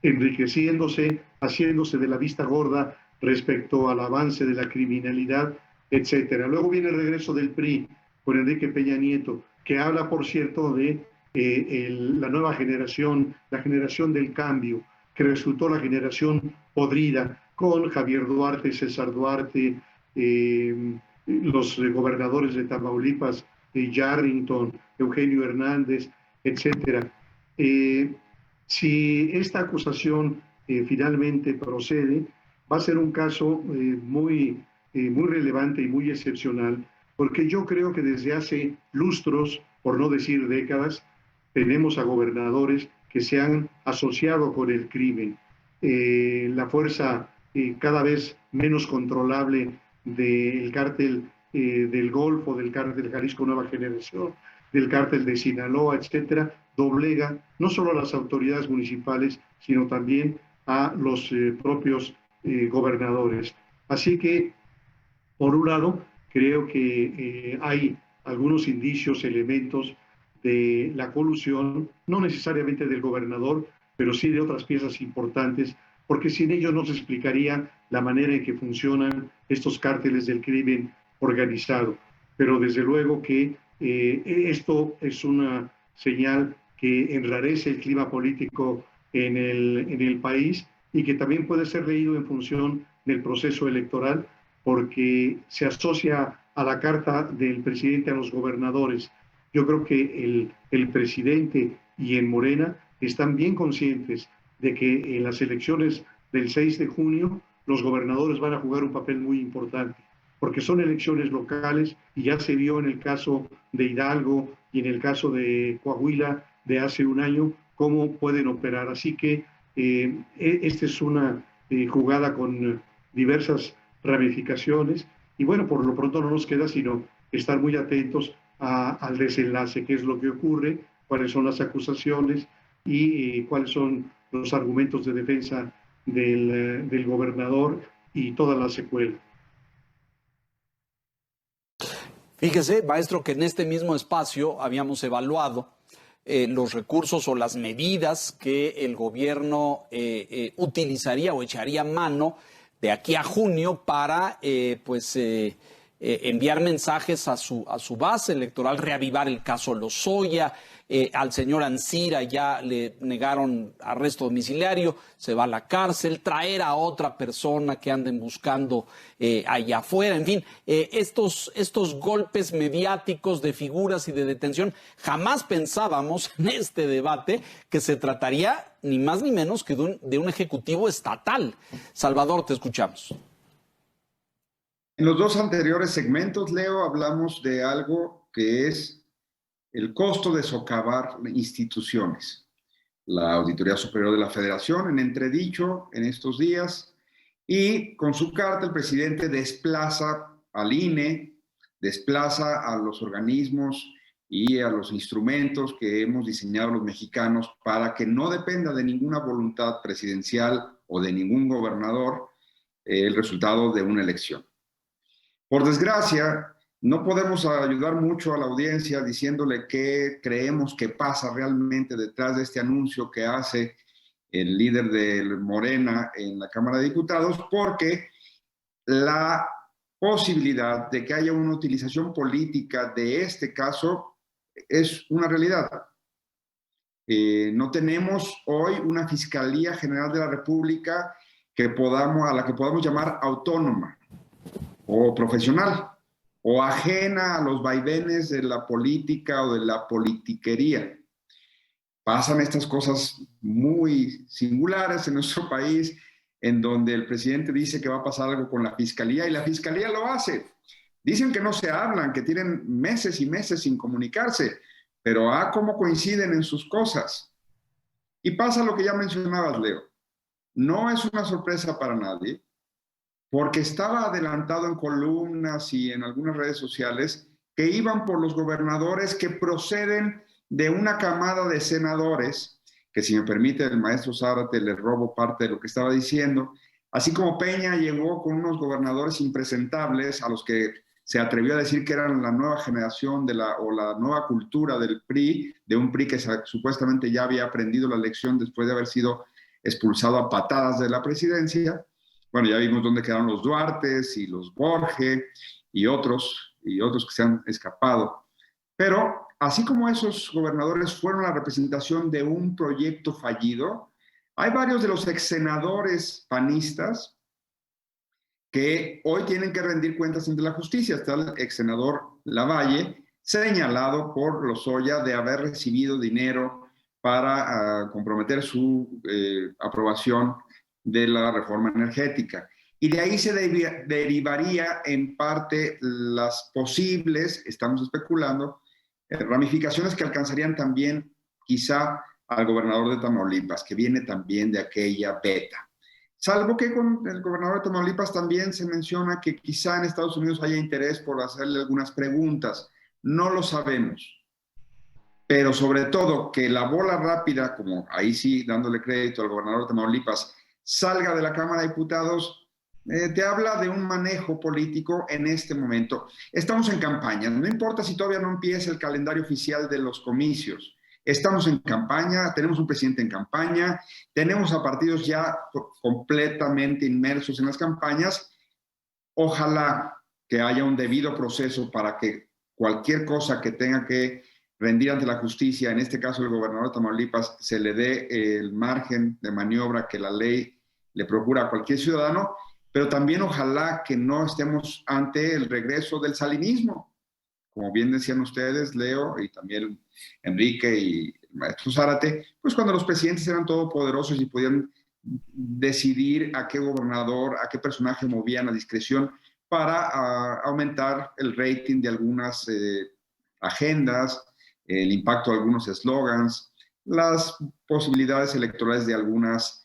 enriqueciéndose, haciéndose de la vista gorda respecto al avance de la criminalidad, etcétera. Luego viene el regreso del PRI con Enrique Peña Nieto, que habla, por cierto, de la nueva generación, la generación del cambio, que resultó la generación podrida, con Javier Duarte, César Duarte, los gobernadores de Tamaulipas, Yarrington, Eugenio Hernández, etcétera. Si esta acusación finalmente procede, va a ser un caso muy relevante y muy excepcional, porque yo creo que desde hace lustros, por no decir décadas, tenemos a gobernadores que se han asociado con el crimen. La fuerza cada vez menos controlable del cártel del Golfo, del cártel Jalisco Nueva Generación, del cártel de Sinaloa, etcétera, doblega no solo a las autoridades municipales, sino también a los propios gobernadores. Así que, por un lado, creo que hay algunos indicios, elementos de la colusión, no necesariamente del gobernador, pero sí de otras piezas importantes, porque sin ellos no se explicaría la manera en que funcionan estos cárteles del crimen organizado. Pero desde luego que esto es una señal que enrarece el clima político en el país y que también puede ser leído en función del proceso electoral, porque se asocia a la carta del presidente a los gobernadores. Yo creo que el presidente y en Morena están bien conscientes de que en las elecciones del 6 de junio los gobernadores van a jugar un papel muy importante, porque son elecciones locales y ya se vio en el caso de Hidalgo y en el caso de Coahuila de hace un año cómo pueden operar. Así que esta es una jugada con diversas ramificaciones y bueno, por lo pronto no nos queda sino estar muy atentos al desenlace, qué es lo que ocurre, cuáles son las acusaciones y cuáles son los argumentos de defensa del gobernador y toda la secuela. Fíjese, maestro, que en este mismo espacio habíamos evaluado los recursos o las medidas que el gobierno utilizaría o echaría mano de aquí a junio para enviar mensajes a su base electoral, reavivar el caso Lozoya. Al señor Ancira ya le negaron arresto domiciliario, se va a la cárcel, traer a otra persona que anden buscando allá afuera, en fin, estos golpes mediáticos de figuras y de detención, jamás pensábamos en este debate que se trataría ni más ni menos que de un ejecutivo estatal. Salvador, te escuchamos. En los dos anteriores segmentos, Leo, hablamos de algo que es el costo de socavar instituciones. La Auditoría Superior de la Federación en entredicho en estos días y con su carta el presidente desplaza al INE, desplaza a los organismos y a los instrumentos que hemos diseñado los mexicanos para que no dependa de ninguna voluntad presidencial o de ningún gobernador el resultado de una elección. Por desgracia, no podemos ayudar mucho a la audiencia diciéndole qué creemos que pasa realmente detrás de este anuncio que hace el líder de Morena en la Cámara de Diputados, porque la posibilidad de que haya una utilización política de este caso es una realidad. No tenemos hoy una Fiscalía General de la República a la que podamos llamar autónoma o profesional, o ajena a los vaivenes de la política o de la politiquería. Pasan estas cosas muy singulares en nuestro país, en donde el presidente dice que va a pasar algo con la fiscalía y la fiscalía lo hace. Dicen que no se hablan, que tienen meses y meses sin comunicarse, pero cómo coinciden en sus cosas. Y pasa lo que ya mencionabas, Leo. No es una sorpresa para nadie, porque estaba adelantado en columnas y en algunas redes sociales que iban por los gobernadores que proceden de una camada de senadores, que si me permite el maestro Zárate le robo parte de lo que estaba diciendo, así como Peña llegó con unos gobernadores impresentables a los que se atrevió a decir que eran la nueva generación o la nueva cultura del PRI, de un PRI que supuestamente ya había aprendido la lección después de haber sido expulsado a patadas de la presidencia. Bueno, ya vimos dónde quedaron los Duartes y los Borge y otros que se han escapado. Pero así como esos gobernadores fueron la representación de un proyecto fallido, hay varios de los exsenadores panistas que hoy tienen que rendir cuentas ante la justicia. Está el exsenador Lavalle, señalado por Lozoya de haber recibido dinero para comprometer su aprobación de la reforma energética. Y de ahí se derivaría en parte las posibles, estamos especulando, ramificaciones que alcanzarían también quizá al gobernador de Tamaulipas, que viene también de aquella beta. Salvo que con el gobernador de Tamaulipas también se menciona que quizá en Estados Unidos haya interés por hacerle algunas preguntas. No lo sabemos. Pero sobre todo que la bola rápida, como ahí sí dándole crédito al gobernador de Tamaulipas, salga de la Cámara de Diputados, te habla de un manejo político en este momento. Estamos en campaña, no importa si todavía no empieza el calendario oficial de los comicios. Estamos en campaña, tenemos un presidente en campaña, tenemos a partidos ya completamente inmersos en las campañas. Ojalá que haya un debido proceso para que cualquier cosa que tenga que rendir ante la justicia, en este caso el gobernador de Tamaulipas, se le dé el margen de maniobra que la ley le procura a cualquier ciudadano, pero también ojalá que no estemos ante el regreso del salinismo. Como bien decían ustedes, Leo, y también Enrique y el maestro Zárate, pues cuando los presidentes eran todopoderosos y podían decidir a qué gobernador, a qué personaje movían a discreción para aumentar el rating de algunas agendas, el impacto de algunos eslogans, las posibilidades electorales de algunas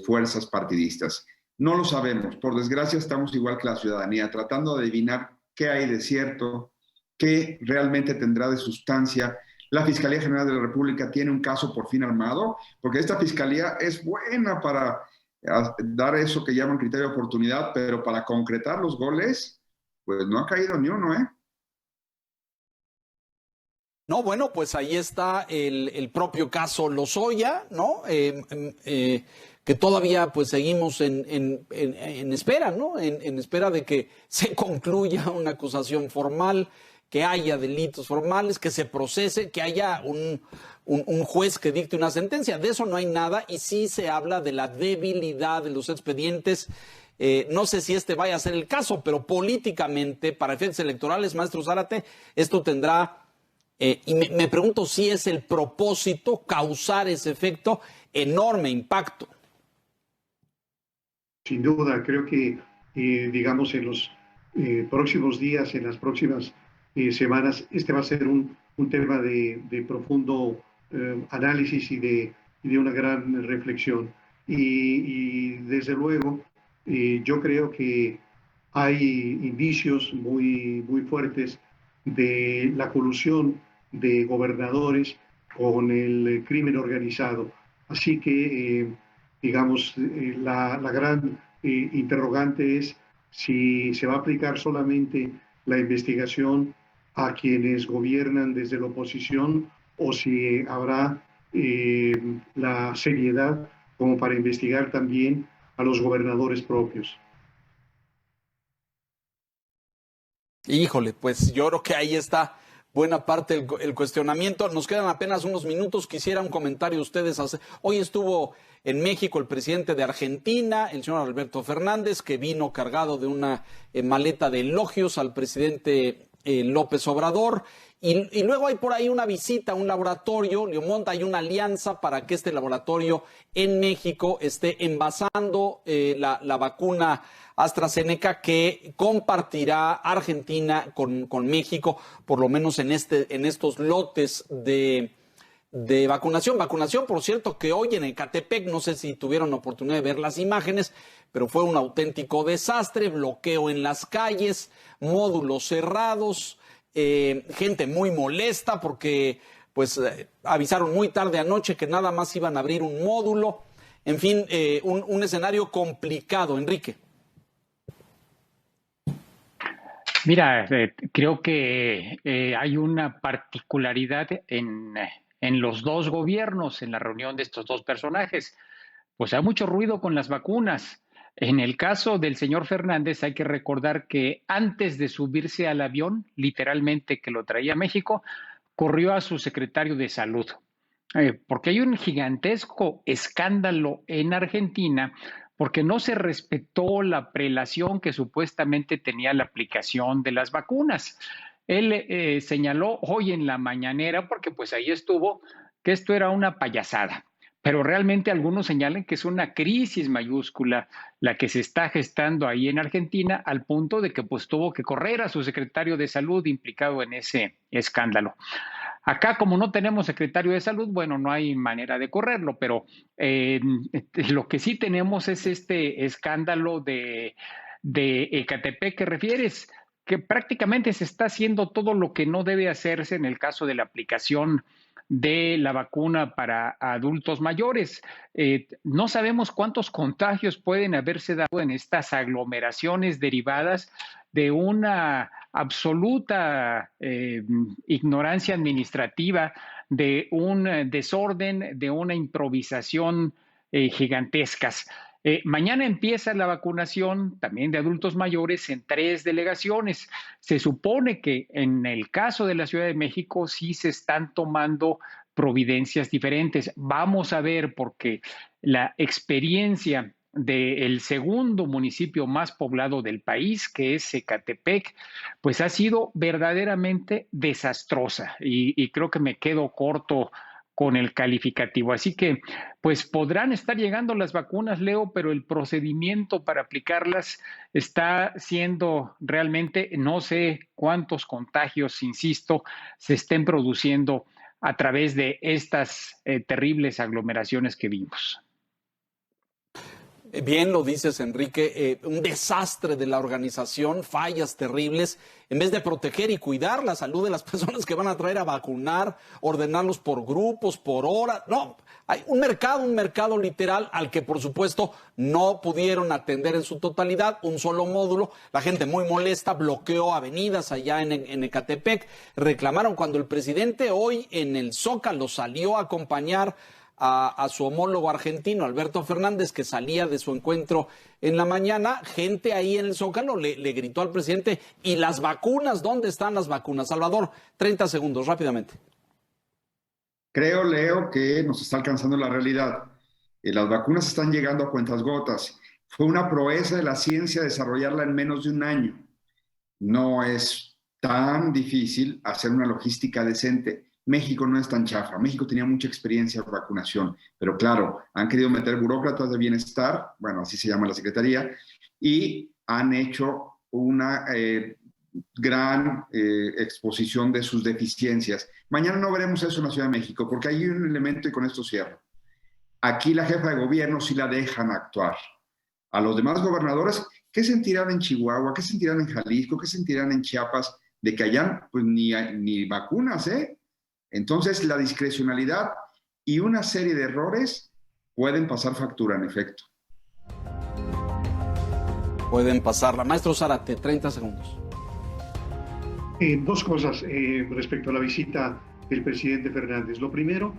fuerzas partidistas. No lo sabemos. Por desgracia, estamos igual que la ciudadanía, tratando de adivinar qué hay de cierto, qué realmente tendrá de sustancia. La Fiscalía General de la República tiene un caso por fin armado, porque esta fiscalía es buena para dar eso que llaman criterio de oportunidad, pero para concretar los goles, pues no ha caído ni uno, ¿eh? No, bueno, pues ahí está el propio caso Lozoya, ¿no? Que todavía pues seguimos en espera, ¿no? En espera de que se concluya una acusación formal, que haya delitos formales, que se procese, que haya un juez que dicte una sentencia. De eso no hay nada y sí se habla de la debilidad de los expedientes. No sé si este vaya a ser el caso, pero políticamente, para efectos electorales, maestro Zárate, esto tendrá... y me pregunto si es el propósito causar ese efecto enorme impacto. Sin duda, creo que, digamos, en los próximos días, en las próximas semanas, este va a ser un tema de profundo análisis y de una gran reflexión. Y desde luego, yo creo que hay indicios muy fuertes de la colusión de gobernadores con el crimen organizado. Así que, digamos, la gran interrogante es si se va a aplicar solamente la investigación a quienes gobiernan desde la oposición o si habrá la seriedad como para investigar también a los gobernadores propios. Híjole, pues yo creo que ahí está buena parte del cuestionamiento. Nos quedan apenas unos minutos. Quisiera un comentario ustedes. Hoy estuvo en México el presidente de Argentina, el señor Alberto Fernández, que vino cargado de una maleta de elogios al presidente López Obrador. Y luego hay por ahí una visita a un laboratorio, Leomont, hay una alianza para que este laboratorio en México esté envasando la vacuna AstraZeneca que compartirá Argentina con México, por lo menos en estos lotes de vacunación. Vacunación, por cierto, que hoy en Ecatepec, no sé si tuvieron oportunidad de ver las imágenes, pero fue un auténtico desastre, bloqueo en las calles, módulos cerrados, gente muy molesta porque pues avisaron muy tarde anoche que nada más iban a abrir un módulo. En fin, un escenario complicado, Enrique. Mira, creo que hay una particularidad en los dos gobiernos, en la reunión de estos dos personajes. Pues hay mucho ruido con las vacunas. En el caso del señor Fernández, hay que recordar que antes de subirse al avión, literalmente que lo traía a México, corrió a su secretario de Salud. Porque hay un gigantesco escándalo en Argentina porque no se respetó la prelación que supuestamente tenía la aplicación de las vacunas. Él señaló hoy en la mañanera, porque pues ahí estuvo, que esto era una payasada. Pero realmente algunos señalan que es una crisis mayúscula la que se está gestando ahí en Argentina, al punto de que pues tuvo que correr a su secretario de Salud implicado en ese escándalo. Acá, como no tenemos secretario de Salud, bueno, no hay manera de correrlo, pero lo que sí tenemos es este escándalo de Ecatepec que refieres, que prácticamente se está haciendo todo lo que no debe hacerse en el caso de la aplicación de la vacuna para adultos mayores. No sabemos cuántos contagios pueden haberse dado en estas aglomeraciones derivadas de una absoluta ignorancia administrativa, de un desorden, de una improvisación gigantescas. Mañana empieza la vacunación también de adultos mayores en 3 delegaciones. Se supone que en el caso de la Ciudad de México sí se están tomando providencias diferentes. Vamos a ver, porque la experiencia del segundo municipio más poblado del país, que es Ecatepec, pues ha sido verdaderamente desastrosa y creo que me quedo corto con el calificativo. Así que, pues podrán estar llegando las vacunas, Leo, pero el procedimiento para aplicarlas está siendo realmente, no sé cuántos contagios, insisto, se estén produciendo a través de estas terribles aglomeraciones que vimos. Bien lo dices, Enrique, un desastre de la organización, fallas terribles. En vez de proteger y cuidar la salud de las personas que van a traer a vacunar, ordenarlos por grupos, por hora. No, hay un mercado literal al que por supuesto no pudieron atender en su totalidad, un solo módulo. La gente muy molesta, bloqueó avenidas allá en Ecatepec. Reclamaron cuando el presidente hoy en el Zócalo salió a acompañar a su homólogo argentino, Alberto Fernández, que salía de su encuentro en la mañana. Gente ahí en el Zócalo le gritó al presidente: ¿y las vacunas? ¿Dónde están las vacunas? Salvador, 30 segundos, rápidamente. Creo, Leo, que nos está alcanzando la realidad. Las vacunas están llegando a cuentagotas. Fue una proeza de la ciencia desarrollarla en menos de un año. No es tan difícil hacer una logística decente. México no es tan chafa. México tenía mucha experiencia en vacunación, pero claro, han querido meter burócratas de bienestar, bueno, así se llama la secretaría, y han hecho una gran exposición de sus deficiencias. Mañana no veremos eso en la Ciudad de México, porque hay un elemento, y con esto cierro. Aquí la jefa de gobierno sí la dejan actuar. A los demás gobernadores, ¿qué sentirán en Chihuahua? ¿Qué sentirán en Jalisco? ¿Qué sentirán en Chiapas? De que hayan, pues, ni vacunas, ¿eh? Entonces, la discrecionalidad y una serie de errores pueden pasar factura, en efecto. Pueden pasarla. Maestro Zárate, 30 segundos. Dos cosas respecto a la visita del presidente Fernández. Lo primero,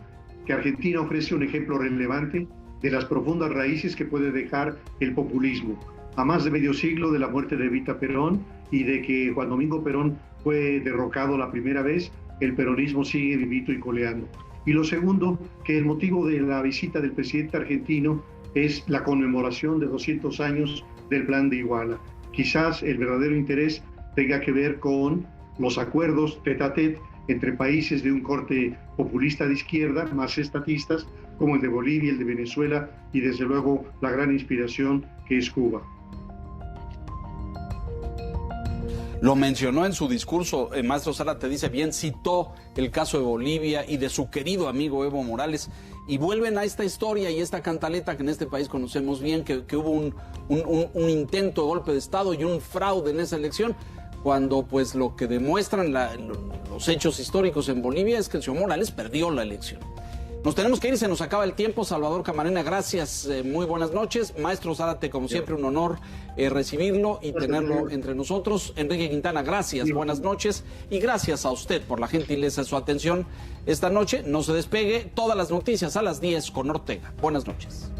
que Argentina ofrece un ejemplo relevante de las profundas raíces que puede dejar el populismo. A más de medio siglo de la muerte de Evita Perón y de que Juan Domingo Perón fue derrocado la primera vez, el peronismo sigue vivito y coleando. Y lo segundo, que el motivo de la visita del presidente argentino es la conmemoración de 200 años del Plan de Iguala. Quizás el verdadero interés tenga que ver con los acuerdos tete a tete entre países de un corte populista de izquierda, más estatistas, como el de Bolivia, el de Venezuela y desde luego la gran inspiración que es Cuba. Lo mencionó en su discurso, Maestro Zárate, dice bien, citó el caso de Bolivia y de su querido amigo Evo Morales, y vuelven a esta historia y esta cantaleta que en este país conocemos bien, que hubo un intento de golpe de Estado y un fraude en esa elección, cuando pues lo que demuestran los hechos históricos en Bolivia es que el señor Morales perdió la elección. Nos tenemos que ir, se nos acaba el tiempo. Salvador Camarena, gracias, muy buenas noches. Maestro Zárate, como siempre, un honor recibirlo y tenerlo entre nosotros. Enrique Quintana, gracias, buenas noches. Y gracias a usted por la gentileza de su atención esta noche. No se despegue, todas las noticias a las 10 con Ortega. Buenas noches.